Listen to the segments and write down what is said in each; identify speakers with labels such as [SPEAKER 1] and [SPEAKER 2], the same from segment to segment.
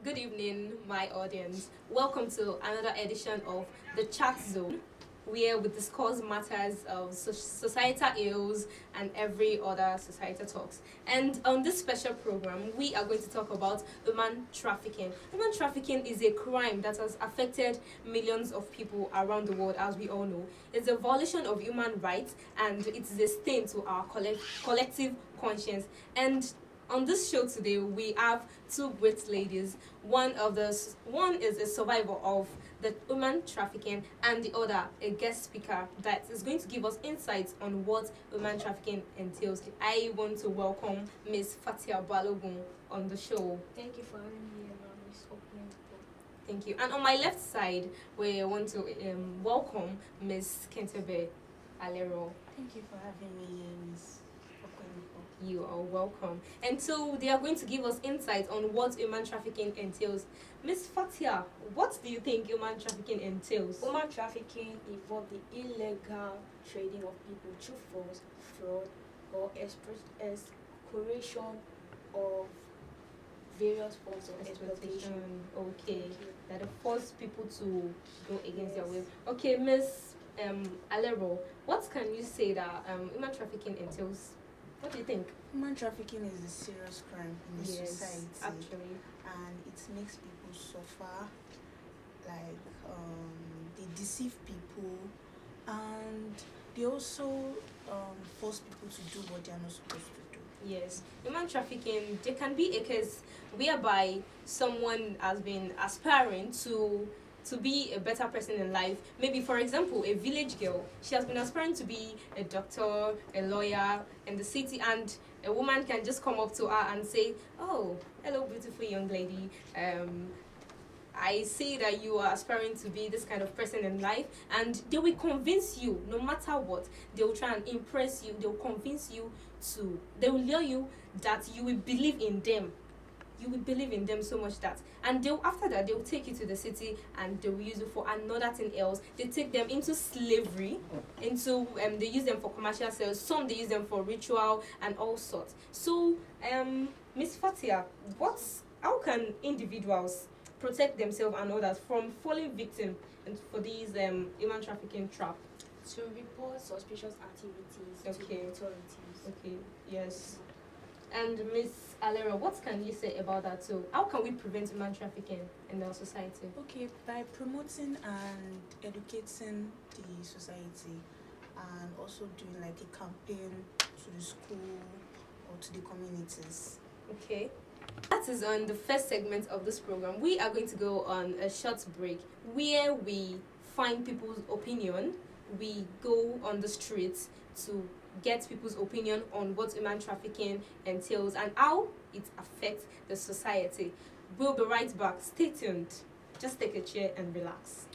[SPEAKER 1] Good evening, my audience. Welcome to another edition of the Chat Zone, where we discuss matters of societal ills and every other societal talks. And on this special program, we are going to talk about human trafficking. Human trafficking is a crime that has affected millions of people around the world, as we all know. It's a violation of human rights, and it is a stain to our collective conscience. And on this show today, we have two great ladies. One is a survivor of the human trafficking, and the other a guest speaker that is going to give us insights on what human trafficking entails. I want to welcome Miss Fatia Balogun on the show.
[SPEAKER 2] Thank you for having me here, Miss Opening.
[SPEAKER 1] Thank you. And on my left side, we want to welcome Miss Kentebe Alero.
[SPEAKER 2] Thank you for having me here, Miss Opening.
[SPEAKER 1] You are welcome. And so they are going to give us insight on what human trafficking entails. Miss Fatia, what do you think human trafficking entails?
[SPEAKER 2] Human trafficking involves the illegal trading of people through force, fraud, or exploration of various forms of exploitation.
[SPEAKER 1] Okay. That force people to go against their will. Okay, Miss Alero, what can you say that human trafficking entails? What do you think?
[SPEAKER 3] Human trafficking is a serious crime in the society,
[SPEAKER 1] actually,
[SPEAKER 3] and it makes people suffer. Like they deceive people, and they also force people to do what they are not supposed to do.
[SPEAKER 1] Yes, human trafficking. There can be a case whereby someone has been aspiring to be a better person in life. Maybe, for example, a village girl. She has been aspiring to be a doctor, a lawyer in the city, and a woman can just come up to her and say, "Oh, hello, beautiful young lady. I see that you are aspiring to be this kind of person in life," and they will convince you, no matter what. They will try and impress you. They will convince you they will lure you that you will believe in them. You will believe in them so much that, and after that they will take you to the city and they will use you for another thing else. They take them into slavery, they use them for commercial sales. Some they use them for ritual and all sorts. So, Miss Fatia, how can individuals protect themselves and others from falling victim for these human trafficking trap?
[SPEAKER 2] To report suspicious activities to the authorities.
[SPEAKER 1] Okay, yes. And Miss Alera, what can you say about that too? How can we prevent human trafficking in our society?
[SPEAKER 3] Okay, by promoting and educating the society, and also doing like a campaign to the school or to the communities.
[SPEAKER 1] Okay. That is on the first segment of this program. We are going to go on a short break where we find people's opinion. We go on the streets to get people's opinion on what human trafficking entails and how it affects the society. We'll be right back. Stay tuned. Just take a chair and relax.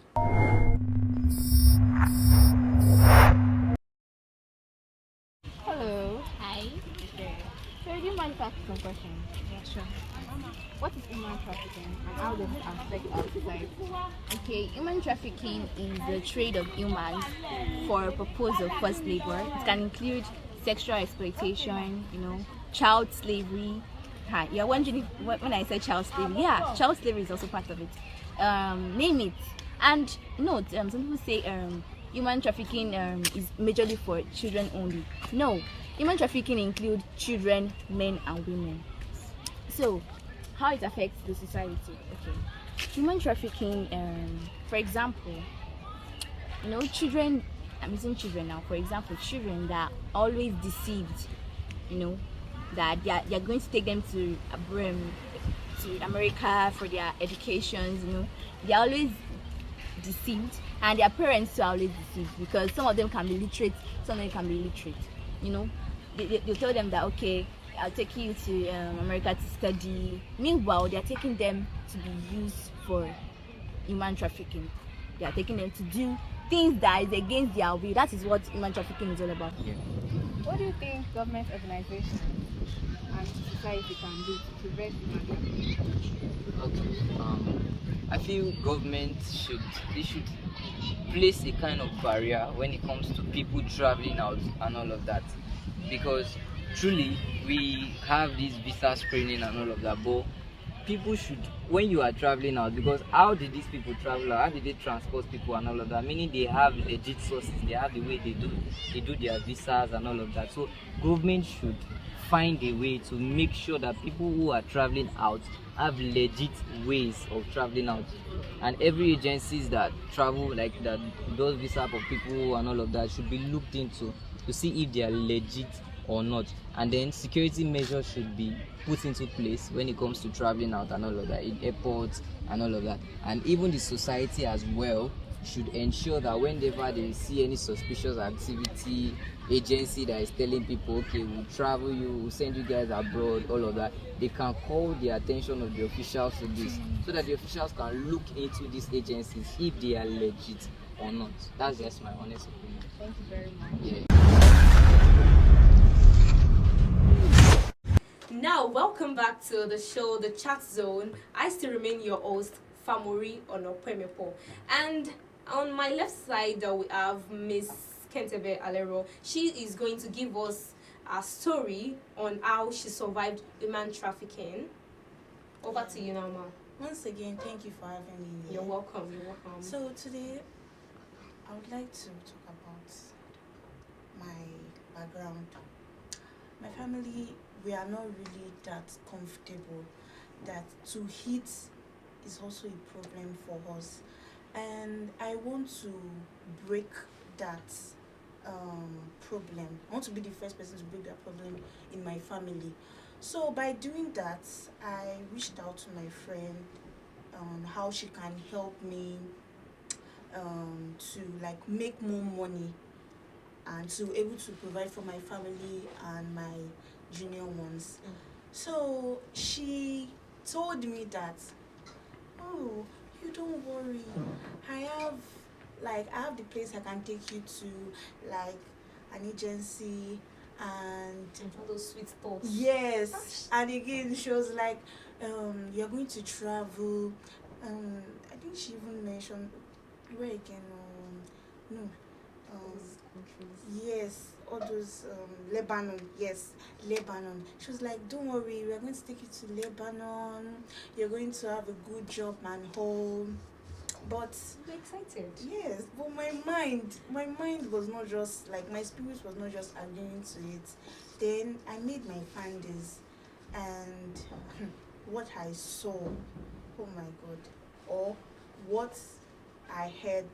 [SPEAKER 4] Hello. Hi. So do you mind if I ask some questions?
[SPEAKER 3] Yeah, sure.
[SPEAKER 4] What is human trafficking and how does it affect our society? Okay, human trafficking is the trade of humans for a purpose of forced labor. It can include sexual exploitation, child slavery. Hi, you're wondering when I say child slavery, yeah, child slavery is also part of it. Name it. And note, some people say human trafficking is majorly for children only. No, human trafficking includes children, men, and women. So, how it affects the society? Okay, human trafficking, for example, children. I'm using children now. For example, children that are always deceived. That they are going to take them to America for their educations. They are always deceived, and their parents are always deceived because some of them can be literate, some of them can be illiterate. They'll tell them that, okay, I'll take you to America to study. Meanwhile, they are taking them to be used for human trafficking. They are taking them to do things that is against their will. That is what human trafficking is all about.
[SPEAKER 5] Yeah.
[SPEAKER 4] What do you think government organizations and society can do to prevent human trafficking?
[SPEAKER 5] Okay. I feel government should place a kind of barrier when it comes to people traveling out and all of that, because truly we have this visa screening and all of that, but people should, when you are traveling out, because how did these people travel out? How did they transport people and all of that? Meaning they have legit sources, they have the way they do their visas and all of that. So government should find a way to make sure that people who are traveling out have legit ways of traveling out, and every agencies that travel like that does visa for people and all of that should be looked into to see if they are legit or not. And then security measures should be put into place when it comes to traveling out and all of that in airports and all of that. And even the society as well should ensure that whenever they see any suspicious activity, agency that is telling people, okay, we'll travel you, we'll send you guys abroad, all of that, they can call the attention of the officials to this, so that the officials can look into these agencies if they are legit or not. That's just my honest opinion.
[SPEAKER 4] Thank you very much.
[SPEAKER 5] Yeah.
[SPEAKER 1] Now, welcome back to the show, The Chat Zone. I still remain your host, Famori Onopemepo. And on my left side, we have Miss Kentebe Alero. She is going to give us a story on how she survived human trafficking. Over to you now, ma.
[SPEAKER 3] Once again, thank you for having me here.
[SPEAKER 1] You're welcome. You're welcome.
[SPEAKER 3] So today, I would like to talk about my background. My family, we are not really that comfortable. That to hit is also a problem for us, and I want to break that problem. I want to be the first person to break that problem in my family. So by doing that, I reached out to my friend on how she can help me to like make more money and to able to provide for my family and my junior ones. So she told me that, oh, you don't worry, I have the place I can take you to, like an agency, and
[SPEAKER 1] All those sweet thoughts.
[SPEAKER 3] yes, and again she was like, you're going to travel. I think she even mentioned where again. No,
[SPEAKER 1] Those countries.
[SPEAKER 3] yes, all those Lebanon. Yes, Lebanon. She was like, don't worry, we're going to take you to Lebanon. You're going to have a good job and home. But
[SPEAKER 1] I'm excited.
[SPEAKER 3] yes, but my mind was not just like, my spirit was not just agreeing to it. Then I made my findings, and what I saw, oh my god, or what I heard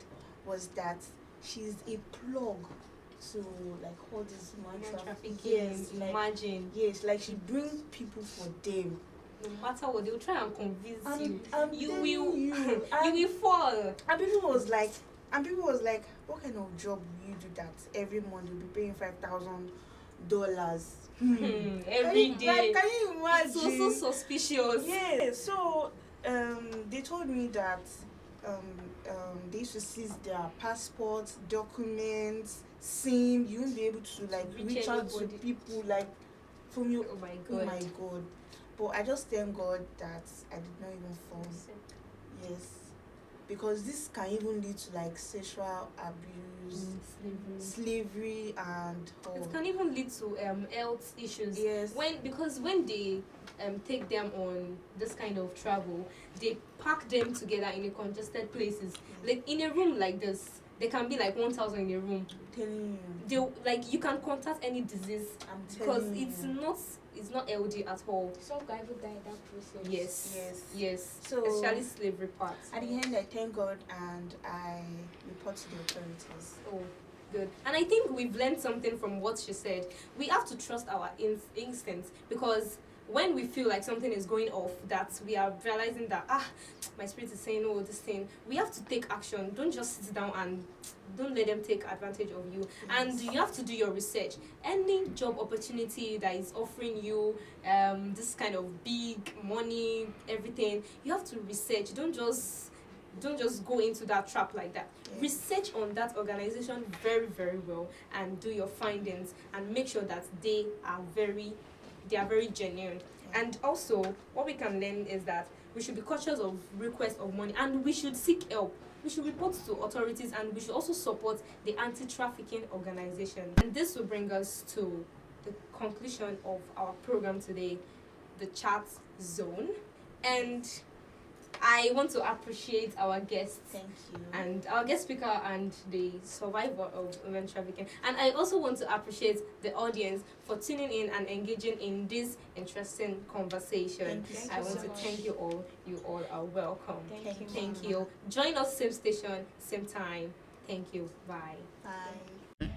[SPEAKER 3] was that she's a plug to like all this human trafficking. Yes, like
[SPEAKER 1] Imagine.
[SPEAKER 3] yes, like she brings people for them.
[SPEAKER 1] No matter what, they'll try and convince you.
[SPEAKER 3] I'm
[SPEAKER 1] You
[SPEAKER 3] telling
[SPEAKER 1] will.
[SPEAKER 3] you,
[SPEAKER 1] You will fall.
[SPEAKER 3] And people was like, what kind of job will you do that every month you'll be paying $5,000?
[SPEAKER 1] Every day.
[SPEAKER 3] Can you imagine?
[SPEAKER 1] It's also suspicious.
[SPEAKER 3] Yeah. So they told me that they used to seize their passports, documents, SIM. You won't be able to like reach out to
[SPEAKER 1] anybody.
[SPEAKER 3] people like from you.
[SPEAKER 1] Oh my
[SPEAKER 3] Oh
[SPEAKER 1] god.
[SPEAKER 3] my god. But I just thank God that I did not even fall. Yes. Because this can even lead to like sexual abuse, slavery, and all.
[SPEAKER 1] It can even lead to health issues.
[SPEAKER 3] Yes.
[SPEAKER 1] Because when they take them on this kind of travel, they pack them together in a congested places. Like in a room like this, there can be like 1,000 in a room.
[SPEAKER 3] I'm telling you.
[SPEAKER 1] They like you can contact any disease
[SPEAKER 3] I'm
[SPEAKER 1] because
[SPEAKER 3] telling you.
[SPEAKER 1] it's not healthy at all.
[SPEAKER 2] Some guy who died that process.
[SPEAKER 1] Yes.
[SPEAKER 3] Yes.
[SPEAKER 1] Yes.
[SPEAKER 3] So-
[SPEAKER 1] Especially slavery part.
[SPEAKER 3] At the end, I thank God and I report to the authorities.
[SPEAKER 1] Oh, good. And I think we've learned something from what she said. We have to trust our instincts, because when we feel like something is going off, that we are realizing that my spirit is saying no, this thing, we have to take action. Don't just sit down and don't let them take advantage of you. And you have to do your research. Any job opportunity that is offering you this kind of big money, everything, you have to research. Don't just go into that trap like that.
[SPEAKER 3] Yeah.
[SPEAKER 1] Research on that organization very, very well and do your findings and make sure that they are very genuine.
[SPEAKER 3] Yeah.
[SPEAKER 1] And also, what we can learn is that we should be cautious of requests of money, and we should seek help. We should report to authorities, and we should also support the anti-trafficking organization. And this will bring us to the conclusion of our program today, the chat zone. And I want to appreciate our guests
[SPEAKER 3] Thank you.
[SPEAKER 1] and our guest speaker and the survivor of women trafficking. And I also want to appreciate the audience for tuning in and engaging in this interesting conversation.
[SPEAKER 3] Thank you
[SPEAKER 1] I
[SPEAKER 3] so
[SPEAKER 1] want to
[SPEAKER 3] much.
[SPEAKER 1] thank you all. You all are welcome.
[SPEAKER 2] Thank you.
[SPEAKER 1] Thank you. Join us same station, same time. Thank you. Bye.
[SPEAKER 3] Bye.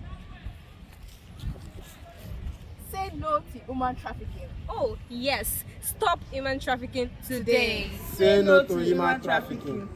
[SPEAKER 4] Say no to human trafficking.
[SPEAKER 1] Oh, yes. Stop human trafficking today.
[SPEAKER 6] Say no to human trafficking.